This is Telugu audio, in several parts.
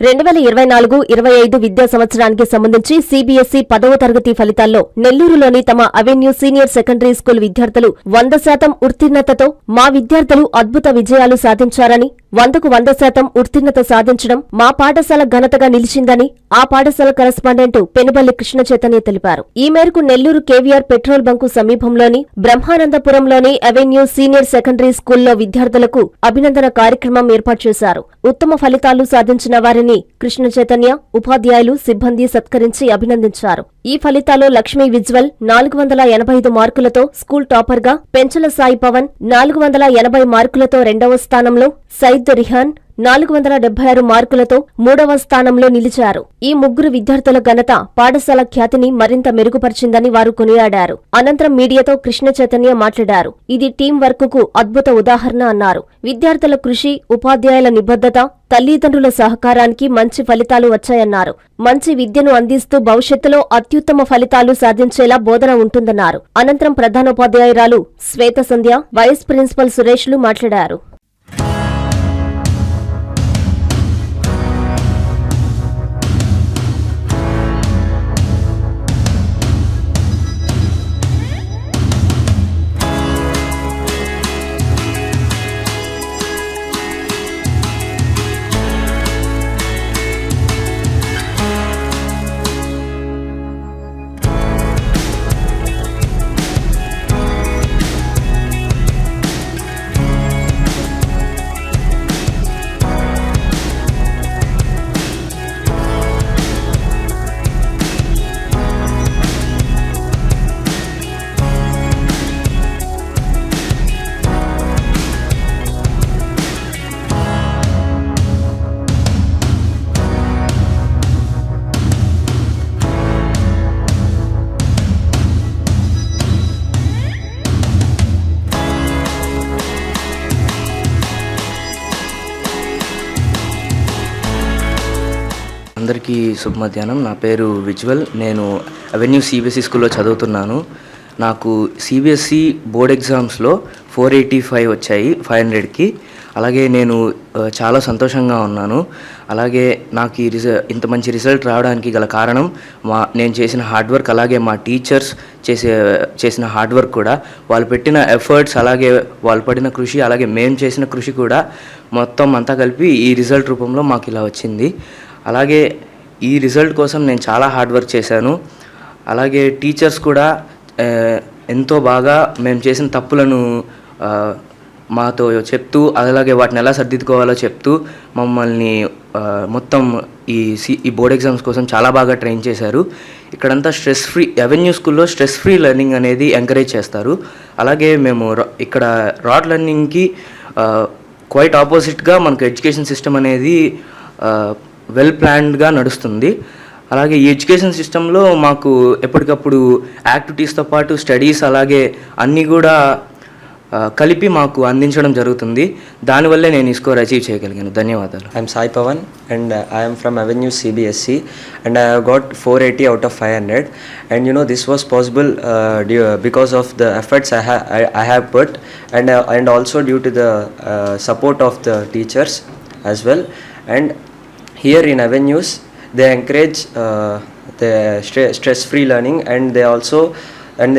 2024-25 విద్యా సంవత్సరానికి సంబంధించి సిబిఎస్ఈ 10వ తరగతి ఫలితాల్లో నెల్లూరులోని తమ అవెన్యూ సీనియర్ సెకండరీ స్కూల్ విద్యార్థులు 100% ఉత్తీర్ణతతో మా విద్యార్థులు అద్భుత విజయాలు సాధించారని, 100కు 100% ఉత్తీర్ణత సాధించడం మా పాఠశాల ఘనతగా నిలిచిందని ఆ పాఠశాల కరెస్పాండెంట్ పెనుబల్లి కృష్ణ చైతన్య తెలిపారు. ఈ మేరకు నెల్లూరు కేవీఆర్ పెట్రోల్ బంకు సమీపంలోని బ్రహ్మానందపురంలోని అవెన్యూ సీనియర్ సెకండరీ స్కూల్లో విద్యార్థులకు అభినందన కార్యక్రమం ఏర్పాటు చేశారు. ఉత్తమ ఫలితాలు సాధించిన వారిని కృష్ణ చైతన్య, ఉపాధ్యాయులు, సిబ్బంది సత్కరించి అభినందించారు. ఈ ఫలితాల్లో లక్ష్మీ విజ్వల్ 485 మార్కులతో స్కూల్ టాపర్గా, పెంచల సాయి పవన్ 480 మార్కులతో రెండవ స్థానంలో, సైద్ రిహాన్ 476 మార్కులతో మూడవ స్థానంలో నిలిచారు. ఈ ముగ్గురు విద్యార్థుల ఘనత పాఠశాల ఖ్యాతిని మరింత మెరుగుపరిచిందని వారు కొనియాడారు. అనంతరం మీడియాతో కృష్ణ చైతన్య మాట్లాడారు. ఇది టీం వర్క్ కు అద్భుత ఉదాహరణ అన్నారు. విద్యార్థుల కృషి, ఉపాధ్యాయుల నిబద్ధత, తల్లిదండ్రుల సహకారానికి మంచి ఫలితాలు వచ్చాయన్నారు. మంచి విద్యను అందిస్తూ భవిష్యత్తులో అత్యుత్తమ ఫలితాలు సాధించేలా బోధన ఉంటుందన్నారు. అనంతరం ప్రధానోపాధ్యాయురాలు శ్వేత సంధ్య, వైస్ ప్రిన్సిపల్ సురేష్లు మాట్లాడారు. అందరికీ శుభ మధ్యాహ్నం. నా పేరు విజ్వల్. నేను అవెన్యూ సిబిఎస్ఈ స్కూల్లో చదువుతున్నాను. నాకు సిబిఎస్ఈ బోర్డ్ ఎగ్జామ్స్లో 485 వచ్చాయి 500కి. అలాగే నేను చాలా సంతోషంగా ఉన్నాను. అలాగే నాకు ఇంత మంచి రిజల్ట్ రావడానికి గల కారణం నేను చేసిన హార్డ్ వర్క్, అలాగే మా టీచర్స్ చేసిన హార్డ్ వర్క్ కూడా. వాళ్ళు పెట్టిన ఎఫర్ట్స్, అలాగే వాళ్ళు పడిన కృషి, అలాగే మేము చేసిన కృషి కూడా మొత్తం అంతా కలిపి ఈ రిజల్ట్ రూపంలో మాకు ఇలా వచ్చింది. అలాగే ఈ రిజల్ట్ కోసం నేను చాలా హార్డ్ వర్క్ చేశాను. అలాగే టీచర్స్ కూడా ఎంతో బాగా మేము చేసిన తప్పులను మాతో చెప్తూ, అలాగే వాటిని ఎలా సర్దిద్దుకోవాలో చెప్తూ మమ్మల్ని మొత్తం ఈ బోర్డ్ ఎగ్జామ్స్ కోసం చాలా బాగా ట్రైన్ చేశారు. ఇక్కడంతా స్ట్రెస్ ఫ్రీ, అవెన్యూ స్కూల్లో స్ట్రెస్ ఫ్రీ లెర్నింగ్ అనేది ఎంకరేజ్ చేస్తారు. అలాగే మేము ఇక్కడ రాడ్ లెర్నింగ్కి క్వైట్ ఆపోజిట్గా మనకు ఎడ్యుకేషన్ సిస్టమ్ అనేది వెల్ ప్లాన్డ్గా నడుస్తుంది. అలాగే ఈ ఎడ్యుకేషన్ సిస్టంలో మాకు ఎప్పటికప్పుడు యాక్టివిటీస్తో పాటు స్టడీస్, అలాగే అన్నీ కూడా కలిపి మాకు అందించడం జరుగుతుంది. దానివల్లే నేను ఈ స్కోర్ అచీవ్ చేయగలిగాను. ధన్యవాదాలు. I'm Sai Pavan and I'm from avenue CBSE and I got 480 out of 500 and you know this was possible because of the efforts I have put and also due to the support of the teachers as well. And here in avenues they encourage the stress-free learning and they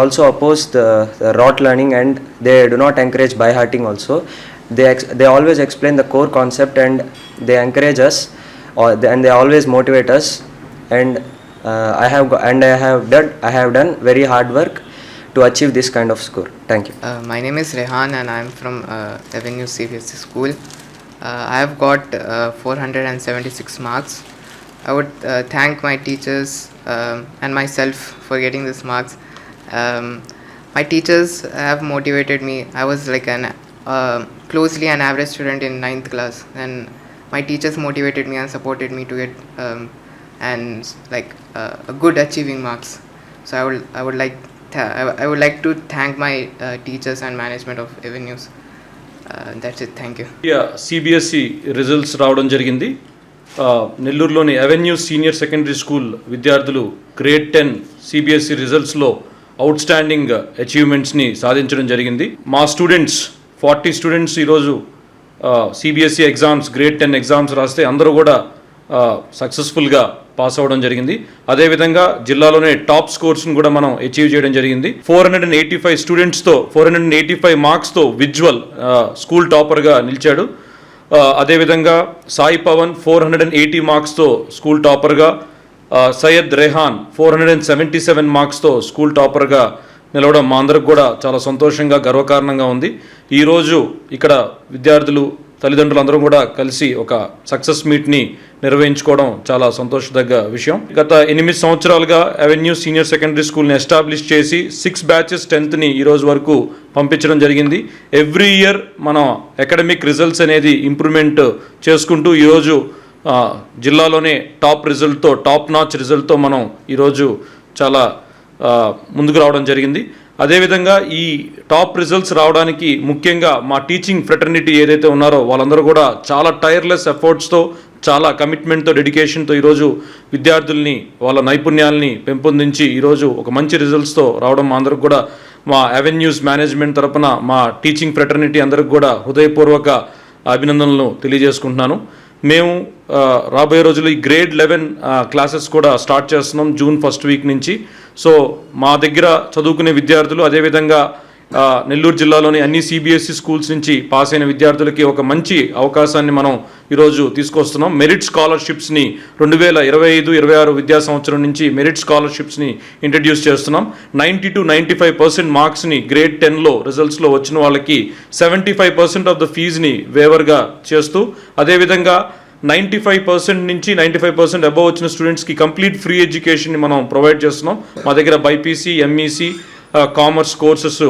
also oppose the rote learning and they do not encourage by hearting also. They always explain the core concept and they encourage us and they always motivate us. And I have done very hard work to achieve this kind of score. Thank you. My name is Rehan and I am from Avenue CBSE School. I have got 476 marks. I would thank my teachers and myself for getting these marks. My teachers have motivated me. I was like closely an average student in 9th class, and my teachers motivated me and supported me to get a good achieving marks. So I would like to thank my teachers and management of Avenues. That's it. Thank you. CBSE results రావడం జరిగింది. నెల్లూరులోని అవెన్యూ సీనియర్ సెకండరీ స్కూల్ విద్యార్థులు గ్రేడ్ 10 సిబిఎస్ఈ రిజల్ట్స్లో అవుట్ స్టాండింగ్ అచీవ్మెంట్స్ని సాధించడం జరిగింది. మా స్టూడెంట్స్ 40 స్టూడెంట్స్ ఈరోజు సిబిఎస్ఈ ఎగ్జామ్స్ గ్రేడ్ 10 ఎగ్జామ్స్ రాస్తే అందరూ కూడా సక్సెస్ఫుల్గా పాస్ అవ్వడం జరిగింది. అదేవిధంగా జిల్లాలోనే టాప్ స్కోర్స్ని కూడా మనం అచీవ్ చేయడం జరిగింది. 485 స్టూడెంట్స్తో 485 మార్క్స్తో విజ్వల్ స్కూల్ టాపర్గా నిలిచాడు. అదేవిధంగా సాయి పవన్ 480 మార్క్స్తో స్కూల్ టాపర్గా, సయ్యద్ రెహాన్ 477 మార్క్స్తో స్కూల్ టాపర్గా నిలవడం మా అందరికి కూడా చాలా సంతోషంగా గర్వకారణంగా ఉంది. ఈరోజు ఇక్కడ విద్యార్థులు తల్లిదండ్రులు అందరం కూడా కలిసి ఒక సక్సెస్ మీట్ని నిర్వహించుకోవడం చాలా సంతోషదగ్గ విషయం. గత 8 సంవత్సరాలుగా అవెన్యూ సీనియర్ సెకండరీ స్కూల్ని ఎస్టాబ్లిష్ చేసి 6 బ్యాచెస్ 10th ఈరోజు వరకు పంపించడం జరిగింది. ఎవ్రీ ఇయర్ మనం అకాడమిక్ రిజల్ట్స్ అనేది ఇంప్రూవ్మెంట్ చేసుకుంటూ ఈరోజు జిల్లాలోనే టాప్ నాచ్ రిజల్ట్తో మనం ఈరోజు చాలా ముందుకు రావడం జరిగింది. అదేవిధంగా ఈ టాప్ రిజల్ట్స్ రావడానికి ముఖ్యంగా మా టీచింగ్ ఫ్రెటర్నిటీ ఏదైతే ఉన్నారో వాళ్ళందరూ కూడా చాలా టైర్లెస్ ఎఫర్ట్స్తో, చాలా కమిట్మెంట్తో, డెడికేషన్తో ఈరోజు విద్యార్థుల్ని వాళ్ళ నైపుణ్యాలని పెంపొందించి ఈరోజు ఒక మంచి రిజల్ట్స్తో రావడం మా అందరికి కూడా, మా అవెన్యూస్ మేనేజ్మెంట్ తరపున మా టీచింగ్ ఫ్రెటర్నిటీ అందరికి కూడా హృదయపూర్వక అభినందనలు తెలియజేసుకుంటున్నాను. మేము రాబోయే రోజుల్లో ఈ గ్రేడ్ 11 క్లాసెస్ కూడా స్టార్ట్ చేస్తున్నాం జూన్ 1st వీక్ నుంచి. సో మా దగ్గర చదువుకునే విద్యార్థులు, అదేవిధంగా నెల్లూరు జిల్లాలోని అన్ని సిబిఎస్ఈ స్కూల్స్ నుంచి పాస్ అయిన విద్యార్థులకి ఒక మంచి అవకాశాన్ని మనం ఈరోజు తీసుకొస్తున్నాం. మెరిట్ స్కాలర్షిప్స్ని 2025-26 విద్యా సంవత్సరం నుంచి మెరిట్ స్కాలర్షిప్స్ని ఇంట్రడ్యూస్ చేస్తున్నాం. 90 to 95% మార్క్స్ని గ్రేడ్ 10లో రిజల్ట్స్లో వచ్చిన వాళ్ళకి 75% ఆఫ్ ద ఫీజుని వేవర్గా చేస్తూ, అదేవిధంగా 95% నుంచి 95% అబవ్ వచ్చిన స్టూడెంట్స్కి కంప్లీట్ ఫ్రీ ఎడ్యుకేషన్ని మనం ప్రొవైడ్ చేస్తున్నాం. మా దగ్గర BiPC, MEC, commerce courses,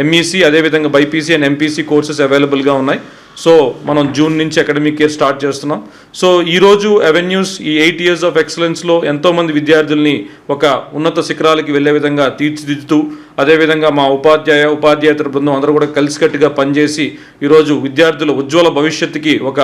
MEC, అదేవిధంగా బైపీసీ అండ్ ఎంపీసీ కోర్సెస్ అవైలబుల్గా ఉన్నాయి. సో మనం జూన్ నుంచి అకాడమిక్ ఇయర్ స్టార్ట్ చేస్తున్నాం. సో ఈరోజు అవెన్యూస్ ఈ 8 years ఆఫ్ ఎక్సలెన్స్లో ఎంతోమంది విద్యార్థుల్ని ఒక ఉన్నత శిఖరాలకి వెళ్ళే విధంగా తీర్చిదిద్దుతూ, అదేవిధంగా మా ఉపాధ్యాయేతర బృందం అందరూ కూడా కలిసికట్టుగా పనిచేసి ఈరోజు విద్యార్థుల ఉజ్వల భవిష్యత్తుకి ఒక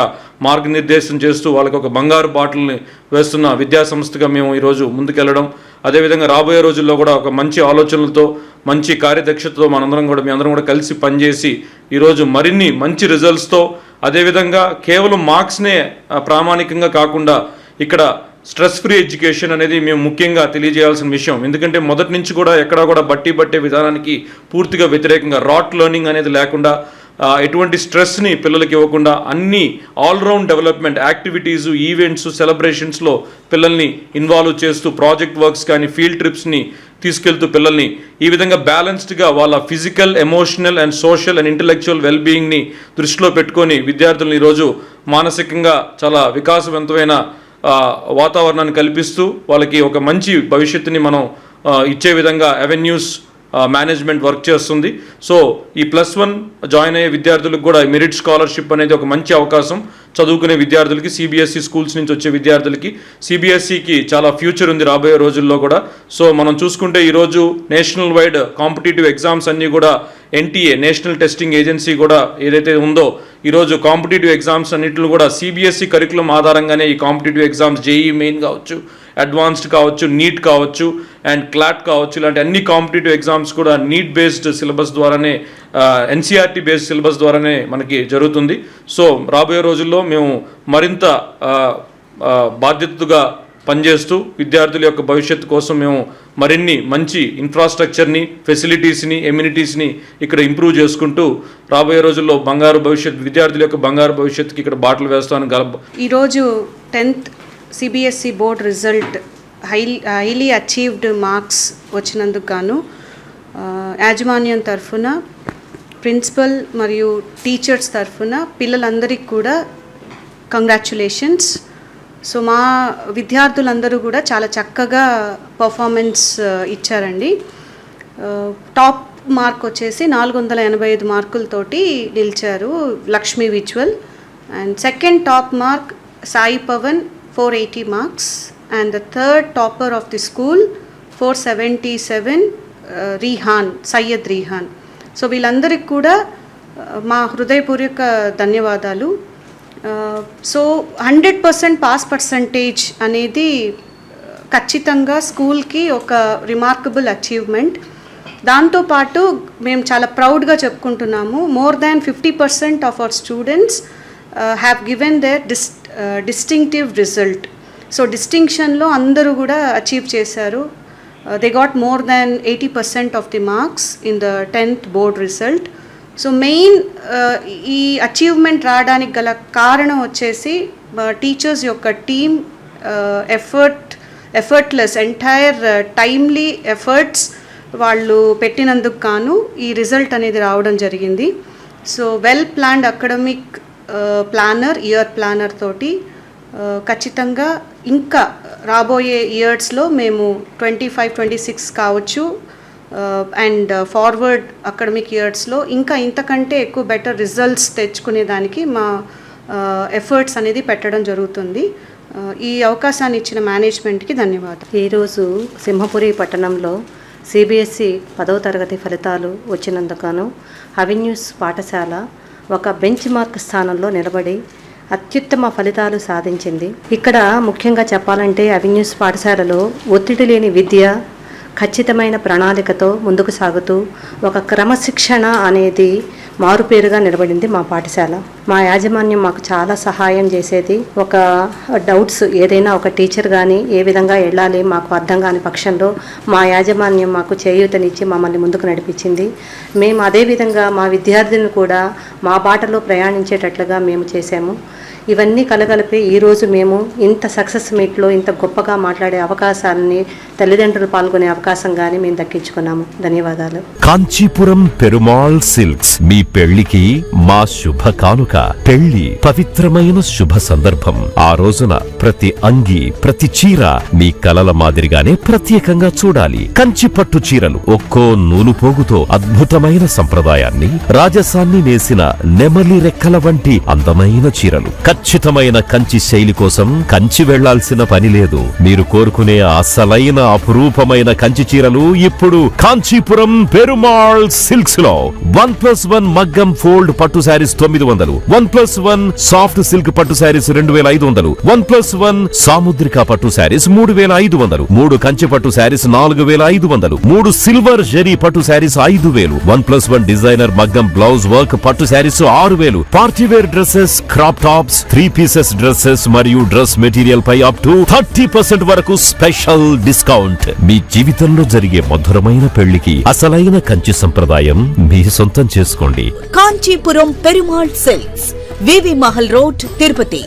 మార్గనిర్దేశం చేస్తూ వాళ్ళకి ఒక బంగారు బాటల్ని వేస్తున్న విద్యా సంస్థగా మేము ఈరోజు ముందుకెళ్ళడం, అదేవిధంగా రాబోయే రోజుల్లో కూడా ఒక మంచి ఆలోచనలతో, మంచి కార్యదక్షతతో మీ అందరం కూడా కలిసి పనిచేసి ఈరోజు మరిన్ని మంచి రిజల్ట్స్తో, అదేవిధంగా కేవలం మార్క్స్నే ప్రామాణికంగా కాకుండా ఇక్కడ స్ట్రెస్ ఫ్రీ ఎడ్యుకేషన్ అనేది మేము ముఖ్యంగా తెలియజేయాల్సిన విషయం. ఎందుకంటే మొదటి నుంచి కూడా ఎక్కడా కూడా బట్టి పట్టే విధానానికి పూర్తిగా వ్యతిరేకంగా, రాట్ లెర్నింగ్ అనేది లేకుండా, ఎటువంటి స్ట్రెస్ని పిల్లలకి ఇవ్వకుండా అన్ని ఆల్రౌండ్ డెవలప్మెంట్ యాక్టివిటీస్, ఈవెంట్స్, సెలబ్రేషన్స్లో పిల్లల్ని ఇన్వాల్వ్ చేస్తూ, ప్రాజెక్ట్ వర్క్స్ కానీ ఫీల్డ్ ట్రిప్స్ని తీసుకెళ్తూ పిల్లల్ని ఈ విధంగా బ్యాలెన్స్డ్గా వాళ్ళ physical, emotional and social and intellectual వెల్బీయింగ్ని దృష్టిలో పెట్టుకొని విద్యార్థులను ఈరోజు మానసికంగా చాలా వికాసవంతమైన వాతావరణాన్ని కల్పిస్తూ వాళ్ళకి ఒక మంచి భవిష్యత్తుని మనం ఇచ్చే విధంగా అవెన్యూస్ మేనేజ్మెంట్ వర్క్ చేస్తుంది. సో ఈ +1 జాయిన్ అయ్యే విద్యార్థులకు కూడా మెరిట్ స్కాలర్షిప్ అనేది ఒక మంచి అవకాశం. చదువుకునే విద్యార్థులకి, సిబిఎస్ఈ స్కూల్స్ నుంచి వచ్చే విద్యార్థులకి, సిబిఎస్ఈకి చాలా ఫ్యూచర్ ఉంది రాబోయే రోజుల్లో కూడా. సో మనం చూసుకుంటే ఈరోజు నేషనల్ వైడ్ కాంపిటేటివ్ ఎగ్జామ్స్ అన్నీ కూడా ఎన్టీఏ, నేషనల్ టెస్టింగ్ ఏజెన్సీ కూడా ఏదైతే ఉందో, ఈరోజు కాంపిటేటివ్ ఎగ్జామ్స్ అన్నింటిలో కూడా సిబిఎస్ఈ కరికులం ఆధారంగానే ఈ కాంపిటేటివ్ ఎగ్జామ్స్, జేఈ మెయిన్ కావచ్చు, అడ్వాన్స్డ్ కావచ్చు, నీట్ కావచ్చు అండ్ క్లాట్ కావచ్చు, ఇలాంటి అన్ని కాంపిటేటివ్ ఎగ్జామ్స్ కూడా నీట్ బేస్డ్ సిలబస్ ద్వారానే, ఎన్సీఆర్టీ బేస్డ్ సిలబస్ ద్వారానే మనకి జరుగుతుంది. సో రాబోయే రోజుల్లో మేము మరింత బాధ్యతగా పనిచేస్తూ విద్యార్థుల యొక్క భవిష్యత్తు కోసం మేము మరిన్ని మంచి ఇన్ఫ్రాస్ట్రక్చర్ని, ఫెసిలిటీస్ని, ఎమ్యూనిటీస్ని ఇక్కడ ఇంప్రూవ్ చేసుకుంటూ రాబోయే రోజుల్లో విద్యార్థుల యొక్క బంగారు భవిష్యత్తుకి ఇక్కడ బాటలు వేస్తాను. ఈరోజు 10th CBSE board result highly achieved marks వచ్చినందుకు గాను యాజమాన్యం తరఫున, ప్రిన్సిపల్ మరియు టీచర్స్ తరఫున పిల్లలందరికీ కూడా కంగ్రాచ్యులేషన్స్. సో మా విద్యార్థులందరూ కూడా చాలా చక్కగా పర్ఫార్మెన్స్ ఇచ్చారండి. టాప్ మార్క్ వచ్చేసి 485 మార్కులతోటి నిలిచారు Lakshmi Vijwal. And second top mark Sai Pavan 480 marks, and the third topper of the school 477 Syed Rihand. So వీళ్ళందరికీ కూడా మా హృదయపూర్వక ధన్యవాదాలు. సో 100% పాస్ పర్సంటేజ్ అనేది ఖచ్చితంగా స్కూల్కి ఒక రిమార్కబుల్ అచీవ్మెంట్. దాంతోపాటు మేము చాలా ప్రౌడ్గా చెప్పుకుంటున్నాము, more than 50% of our students have given their distinctive result. So డిస్టింక్షన్లో అందరూ కూడా అచీవ్ చేశారు. They got more than 80% of the marks in the 10th board result. So main ఈ అచీవ్మెంట్ రావడానికి గల కారణం వచ్చేసి టీచర్స్ యొక్క team effortless entire timely efforts వాళ్ళు పెట్టినందుకు గాను ఈ రిజల్ట్ అనేది రావడం జరిగింది. So well planned academic planner, year planner తోటి ఖచ్చితంగా ఇంకా రాబోయే ఇయర్స్లో మేము 25-26 కావచ్చు అండ్ ఫార్వర్డ్ అకాడమిక్ ఇయర్స్లో ఇంకా ఇంతకంటే ఎక్కువ బెటర్ రిజల్ట్స్ తెచ్చుకునేదానికి మా ఎఫర్ట్స్ అనేది పెట్టడం జరుగుతుంది. ఈ అవకాశాన్ని ఇచ్చిన మేనేజ్మెంట్కి ధన్యవాదాలు. ఈరోజు సింహపురి పట్టణంలో సిబిఎస్ఈ 10వ తరగతి ఫలితాలు వచ్చినందుకు అవెన్యూస్ పాఠశాల ఒక బెంచ్ మార్క్ స్థానంలో నిలబడి అత్యుత్తమ ఫలితాలు సాధించింది. ఇక్కడ ముఖ్యంగా చెప్పాలంటే అవెన్యూస్ పాఠశాలలో ఒత్తిడి లేని విద్య, ఖచ్చితమైన ప్రణాళికతో ముందుకు సాగుతూ ఒక క్రమశిక్షణ అనేది మారుపేరుగా నిలబడింది మా పాఠశాల. మా యాజమాన్యం మాకు చాలా సహాయం చేసేది. ఒక డౌట్స్ ఏదైనా ఒక టీచర్ కానీ ఏ విధంగా వెళ్ళాలి మాకు అర్థం కాని పక్షంలో మా యాజమాన్యం మాకు చేయూతనిచ్చి మమ్మల్ని ముందుకు నడిపించింది. మేము అదేవిధంగా మా విద్యార్థులను కూడా మా బాటలో ప్రయాణించేటట్లుగా మేము చేశాము. ఇవన్నీ కలగలిపి ఈరోజు మేము ఇంత సక్సెస్ మీట్లో ఇంత గొప్పగా మాట్లాడే అవకాశాలని తల్లిదండ్రులు పాల్గొనే అవకాశం కానీ మేము దక్కించుకున్నాము. ధన్యవాదాలు. కాంచీపురం పెరుమాళ్ సిల్క్స్ మీ పెళ్లికి మా శుభ కానుక. పెళ్లి పవిత్రమైన శుభ సందర్భం. ఆ రోజున ప్రతి అంగి, ప్రతి చీర మీ కలల మాదిరిగానే ప్రత్యేకంగా చూడాలి. కంచి పట్టు చీరలు ఒక్కో నూలు పోగుతో అద్భుతమైన సంప్రదాయాన్ని, రాజసాన్ని నేసిన నెమలి రెక్కల వంటి అందమైన చీరలు. ఖచ్చితమైన కంచి శైలి కోసం కంచి వెళ్లాల్సిన పని లేదు. మీరు కోరుకునే అసలైన అపురూపమైన కంచి చీరలు ఇప్పుడు కాంచీపురం పెరుమాళ్ సిల్క్స్ లో 1+1 మగ్గం ఫోల్డ్ పట్టు శారీస్ 900, 1+1 సాఫ్ట్ సిల్క్ పట్టు శారీస్ 2500, 1+1 సాముద్రిక పట్టు శారీస్ 3500, 3 కంచి పట్టు శారీస్ 4500, 3 సిల్వర్ జరీ పట్టు శారీస్ 5000, 1+1 డిజైనర్ మగ్గం బ్లౌజ్ వర్క్ పట్టు saris 6000, party wear dresses, crop tops, 3 pieces dresses మరియు డ్రెస్ మెటీరియల్ పై అప్ టు 30% వరకు స్పెషల్ డిస్కౌంట్. మీ జీవితంలో జరిగే మధురమైన పెళ్లికి అసలైన కంచి సంప్రదాయం మీ సొంతం చేసుకోండి. కాంచీపురం పెరుమాళ్ సిల్క్స్, వివి మహల్ రోడ్, తిరుపతి.